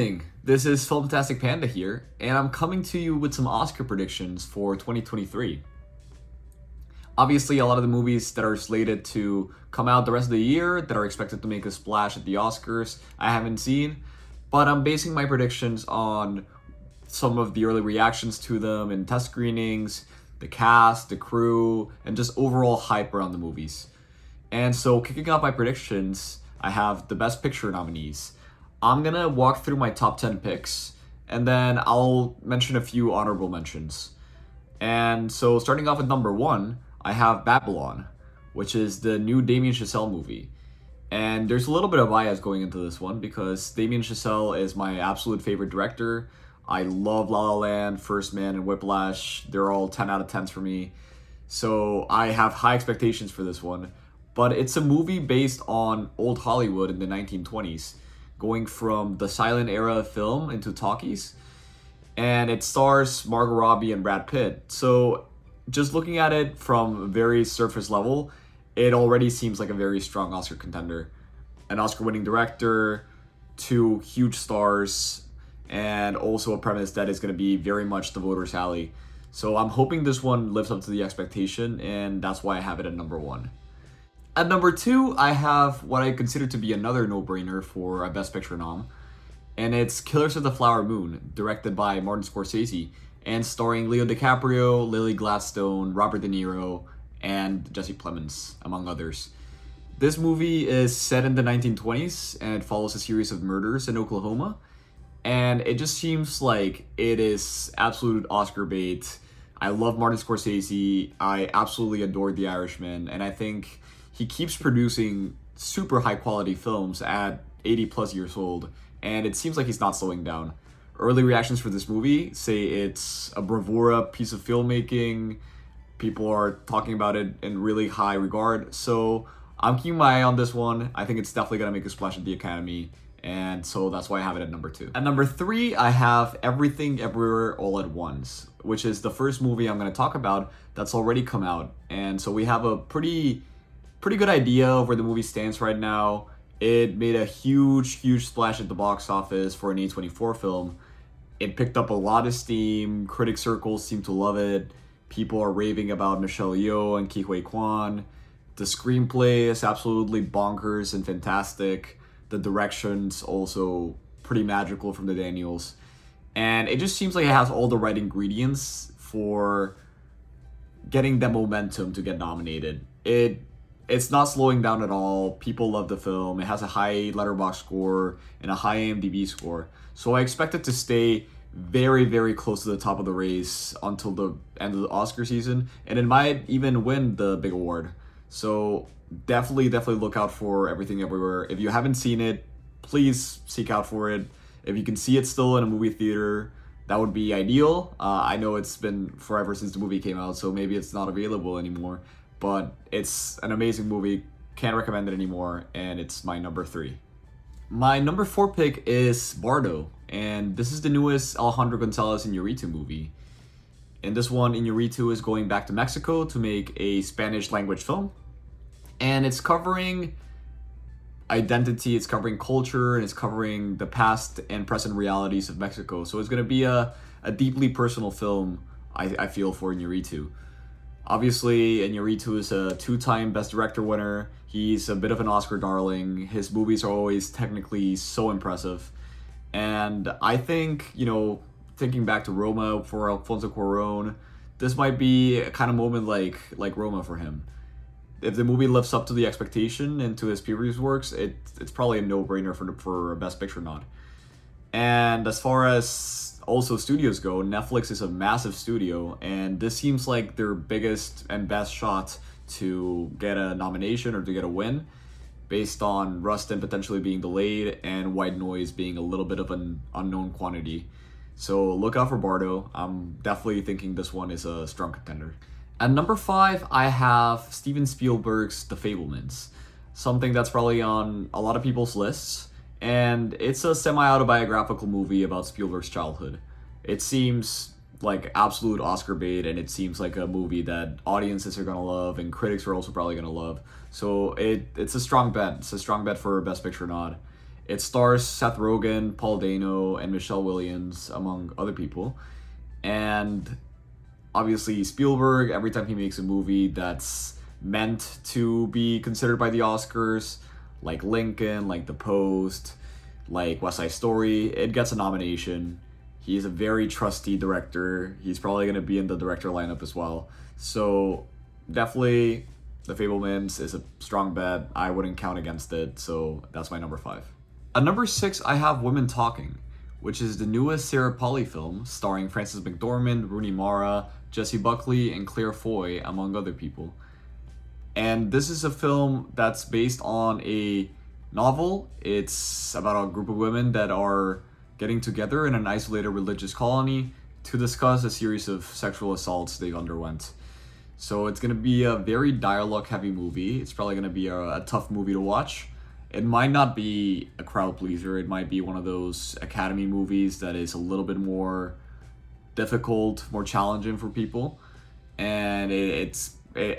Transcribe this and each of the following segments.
evening. This is Fantastic Panda here, and I'm coming to you with some Oscar predictions for 2023. Obviously, a lot of the movies that are slated to come out the rest of the year, that are expected to make a splash at the Oscars, I haven't seen, but I'm basing my predictions on some of the early reactions to them in test screenings, the cast, the crew, and just overall hype around the movies. And so, kicking off my predictions, I have the Best Picture nominees. I'm gonna walk through my top 10 picks, and then I'll mention a few honorable mentions. And so, starting off with number 1, I have Babylon, which is the new Damien Chazelle movie. And there's a little bit of bias going into this one because Damien Chazelle is my absolute favorite director. I love La La Land, First Man, and Whiplash. They're all 10 out of 10s for me. So I have high expectations for this one. But it's a movie based on old Hollywood in the 1920s, going from the silent era of film into talkies. And it stars Margot Robbie and Brad Pitt. So just looking at it from a very surface level, it already seems like a very strong Oscar contender. An Oscar-winning director, 2 huge stars, and also a premise that is going to be very much the voters' alley. So I'm hoping this one lives up to the expectation, and that's why I have it at number 1. At number 2, I have what I consider to be another no-brainer for a Best Picture nom, and it's Killers of the Flower Moon, directed by Martin Scorsese, and starring Leo DiCaprio, Lily Gladstone, Robert De Niro, and Jesse Plemons, among others. This movie is set in the 1920s, and it follows a series of murders in Oklahoma, and it just seems like it is absolute Oscar bait. I love Martin Scorsese, I absolutely adore The Irishman, and I think he keeps producing super high quality films at 80 plus years old, and it seems like he's not slowing down. Early reactions for this movie say it's a bravura piece of filmmaking. People are talking about it in really high regard, so I'm keeping my eye on this one. I think it's definitely going to make a splash at the Academy, and so that's why I have it at number 2. At number 3, I have Everything Everywhere All at Once, which is the first movie I'm going to talk about that's already come out, and so we have a pretty good idea of where the movie stands right now. It made a huge splash at the box office for an A24 film. It picked up a lot of steam. Critic circles seem to love it. People are raving about Michelle Yeoh and Ke Huy Quan. The screenplay is absolutely bonkers and fantastic. The direction's also pretty magical from the Daniels. And it just seems like it has all the right ingredients for getting the momentum to get nominated. It's not slowing down at all. People love the film. It has a high Letterboxd score and a high IMDb score. So I expect it to stay very close to the top of the race until the end of the Oscar season. And it might even win the big award. So definitely look out for Everything Everywhere. If you haven't seen it, please seek out for it. If you can see it still in a movie theater, that would be ideal. I know it's been forever since the movie came out, so maybe it's not available anymore. But it's an amazing movie, can't recommend it anymore, and it's my number 3. My number 4 pick is Bardo, and this is the newest Alejandro Gonzalez Iñárritu movie. In this one, Iñárritu is going back to Mexico to make a Spanish language film, and it's covering identity, it's covering culture, and it's covering the past and present realities of Mexico. So it's going to be a deeply personal film, I feel, for Iñárritu. Obviously, Iñárritu is a 2-time Best Director winner. He's a bit of an Oscar darling. His movies are always technically so impressive. And I think, thinking back to Roma for Alfonso Cuarón, this might be a kind of moment like Roma for him. If the movie lives up to the expectation and to his previous works, it's probably a no-brainer for a Best Picture nod. And as far as also studios go, Netflix is a massive studio, and this seems like their biggest and best shot to get a nomination or to get a win, based on Rustin potentially being delayed and White Noise being a little bit of an unknown quantity. So look out for Bardo. I'm definitely thinking this one is a strong contender. At number 5, I have Steven Spielberg's The Fabelmans, something that's probably on a lot of people's lists. And it's a semi-autobiographical movie about Spielberg's childhood. It seems like absolute Oscar bait, and it seems like a movie that audiences are going to love and critics are also probably going to love. So it's a strong bet. It's a strong bet for Best Picture nod. It stars Seth Rogen, Paul Dano, and Michelle Williams, among other people. And obviously Spielberg, every time he makes a movie that's meant to be considered by the Oscars, like Lincoln, like The Post, like West Side Story, it gets a nomination. He's a very trusty director. He's probably going to be in the director lineup as well. So definitely The Fabelmans is a strong bet. I wouldn't count against it, so that's my number 5. At number 6, I have Women Talking, which is the newest Sarah Polley film starring Frances McDormand, Rooney Mara, Jessie Buckley, and Claire Foy, among other people. And this is a film that's based on a novel. It's about a group of women that are getting together in an isolated religious colony to discuss a series of sexual assaults they underwent. So it's going to be a very dialogue-heavy movie. It's probably going to be a tough movie to watch. It might not be a crowd pleaser. It might be one of those Academy movies that is a little bit more difficult, more challenging for people. And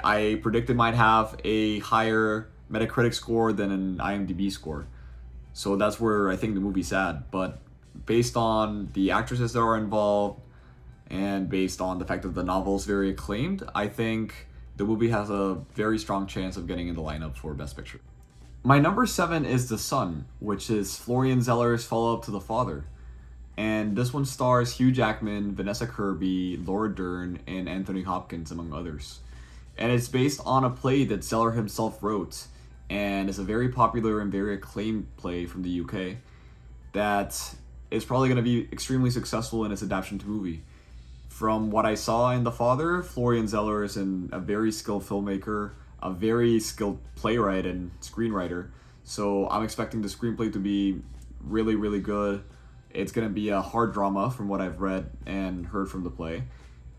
I predict it might have a higher Metacritic score than an IMDb score. So that's where I think the movie's at. But based on the actresses that are involved and based on the fact that the novel is very acclaimed, I think the movie has a very strong chance of getting in the lineup for Best Picture. My number 7 is The Son, which is Florian Zeller's follow-up to The Father. And this one stars Hugh Jackman, Vanessa Kirby, Laura Dern, and Anthony Hopkins, among others. And it's based on a play that Zeller himself wrote, and it's a very popular and very acclaimed play from the UK that is probably going to be extremely successful in its adaptation to movie. From what I saw in The Father, Florian Zeller is a very skilled filmmaker, a very skilled playwright and screenwriter. So I'm expecting the screenplay to be really, really good. It's going to be a hard drama from what I've read and heard from the play.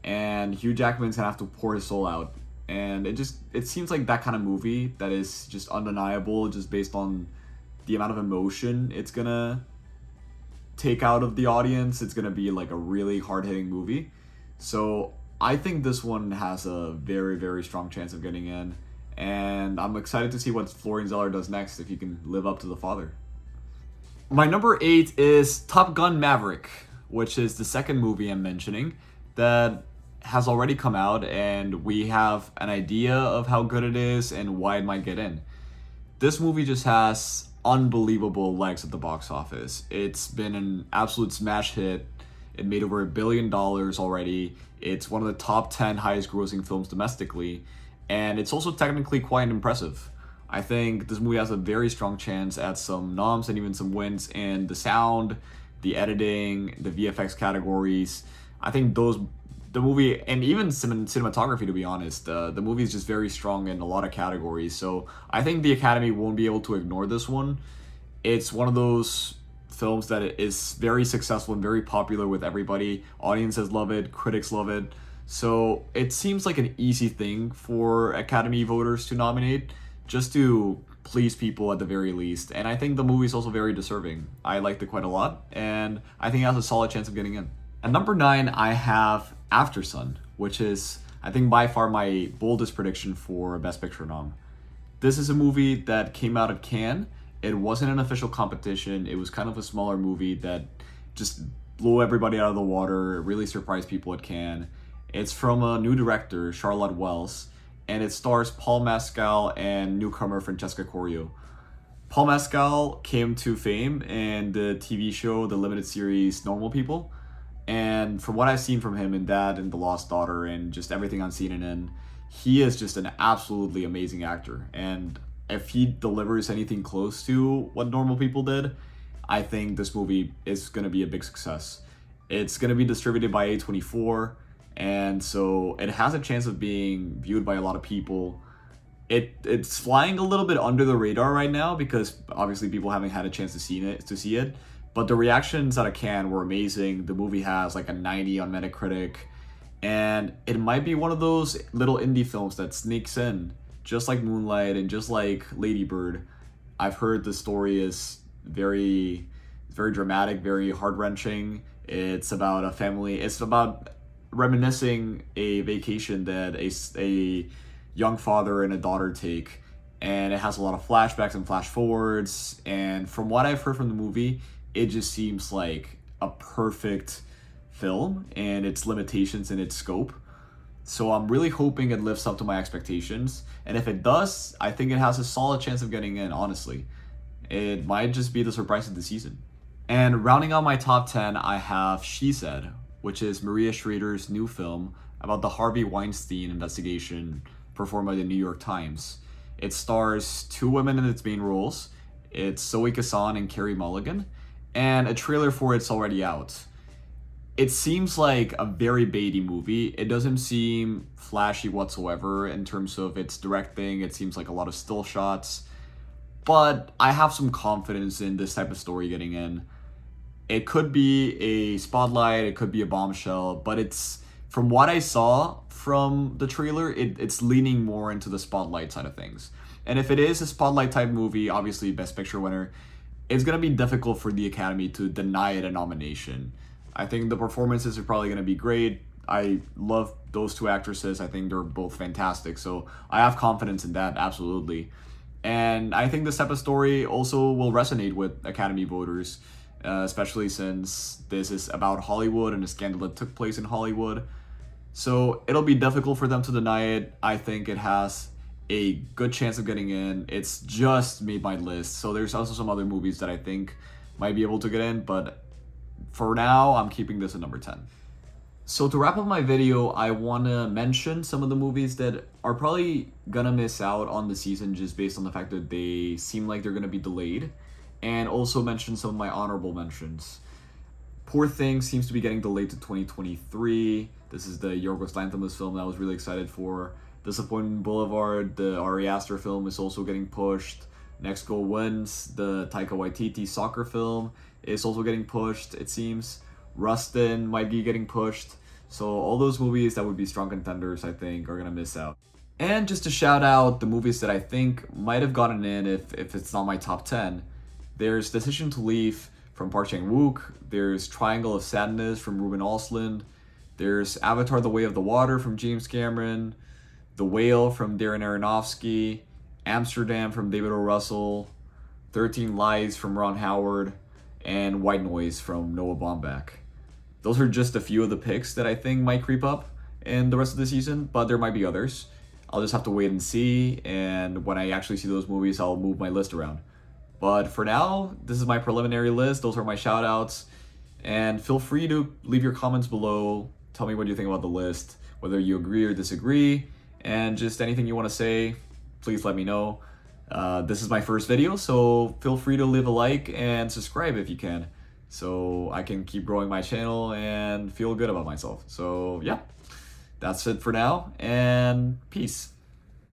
And Hugh Jackman's going to have to pour his soul out. And it seems like that kind of movie that is just undeniable, just based on the amount of emotion it's going to take out of the audience. It's going to be like a really hard-hitting movie. So I think this one has a very, very strong chance of getting in. And I'm excited to see what Florian Zeller does next, if he can live up to The Father. My number 8 is Top Gun Maverick, which is the second movie I'm mentioning that has already come out, and we have an idea of how good it is and why it might get in. This movie just has unbelievable legs at the box office. It's been an absolute smash hit. It made over $1 billion already. It's one of the top 10 highest grossing films domestically, and it's also technically quite impressive. I think this movie has a very strong chance at some noms and even some wins in the sound, the editing, the VFX categories. I think the movie, and even cinematography, to be honest, the movie is just very strong in a lot of categories. So I think the Academy won't be able to ignore this one. It's one of those films that is very successful and very popular with everybody. Audiences love it, critics love it. So it seems like an easy thing for Academy voters to nominate, just to please people at the very least. And I think the movie is also very deserving. I liked it quite a lot, and I think it has a solid chance of getting in. At number 9, I have Aftersun, which is, I think, by far my boldest prediction for a Best Picture nom. This is a movie that came out at Cannes. It wasn't an official competition. It was kind of a smaller movie that just blew everybody out of the water. It really surprised people at Cannes. It's from a new director, Charlotte Wells, and it stars Paul Mescal and newcomer Francesca Corio. Paul Mescal came to fame in the TV show, the limited series Normal People. And from what I've seen from him in that and The Lost Daughter and just everything I've seen in, he is just an absolutely amazing actor. And if he delivers anything close to what Normal People did, I think this movie is going to be a big success. It's going to be distributed by A24, and so it has a chance of being viewed by a lot of people. It's flying a little bit under the radar right now because obviously people haven't had a chance to see it. But the reactions out of Cannes were amazing. The movie has like a 90 on Metacritic, and it might be one of those little indie films that sneaks in, just like Moonlight and just like Lady Bird. I've heard the story is very dramatic, very heart-wrenching. It's about a family. It's about reminiscing a vacation that a young father and a daughter take, and it has a lot of flashbacks and flash forwards. And from what I've heard from the movie, it just seems like a perfect film and its limitations and its scope. So I'm really hoping it lives up to my expectations. And if it does, I think it has a solid chance of getting in, honestly. It might just be the surprise of the season. And rounding out my top 10, I have She Said, which is Maria Schrader's new film about the Harvey Weinstein investigation performed by the New York Times. It stars two women in its main roles. It's Zoe Kazan and Carey Mulligan, and a trailer for it's already out. It seems like a very baity movie. It doesn't seem flashy whatsoever in terms of its directing. It seems like a lot of still shots. But I have some confidence in this type of story getting in. It could be a spotlight, it could be a bombshell, but it's, from what I saw from the trailer, it's leaning more into the spotlight side of things. And if it is a spotlight type movie, obviously Best Picture winner, it's going to be difficult for the Academy to deny it a nomination. I think the performances are probably going to be great. I love those two actresses. I think they're both fantastic. So I have confidence in that, absolutely. And I think this type of story also will resonate with Academy voters, especially since this is about Hollywood and a scandal that took place in Hollywood. So it'll be difficult for them to deny it. I think it has a good chance of getting in. It's just made my list. So there's also some other movies that I think might be able to get in, but for now, I'm keeping this at number 10. So to wrap up my video, I want to mention some of the movies that are probably gonna miss out on the season just based on the fact that they seem like they're gonna be delayed, and also mention some of my honorable mentions. Poor Things seems to be getting delayed to 2023. This is the Yorgos Lanthimos film that I was really excited for. Disappointment Boulevard, the Ari Aster film, is also getting pushed. Next Goal Wins, the Taika Waititi soccer film, is also getting pushed, it seems. Rustin might be getting pushed. So all those movies that would be strong contenders, I think, are going to miss out. And just to shout out the movies that I think might have gotten in if it's not my top 10, there's Decision to Leave from Park Chan-wook. There's Triangle of Sadness from Ruben Östlund. There's Avatar: The Way of the Water from James Cameron. The Whale from Darren Aronofsky. Amsterdam from David O. Russell. 13 Lies from Ron Howard. And White Noise from Noah Baumbach. Those are just a few of the picks that I think might creep up in the rest of the season, but there might be others. I'll just have to wait and see, and when I actually see those movies, I'll move my list around. But for now, this is my preliminary list. Those are my shout outs. And feel free to leave your comments below. Tell me what you think about the list, whether you agree or disagree, and just anything you want to say, please let me know. This is my first video, so feel free to leave a like and subscribe if you can, so I can keep growing my channel and feel good about myself. So yeah, that's it for now, and peace.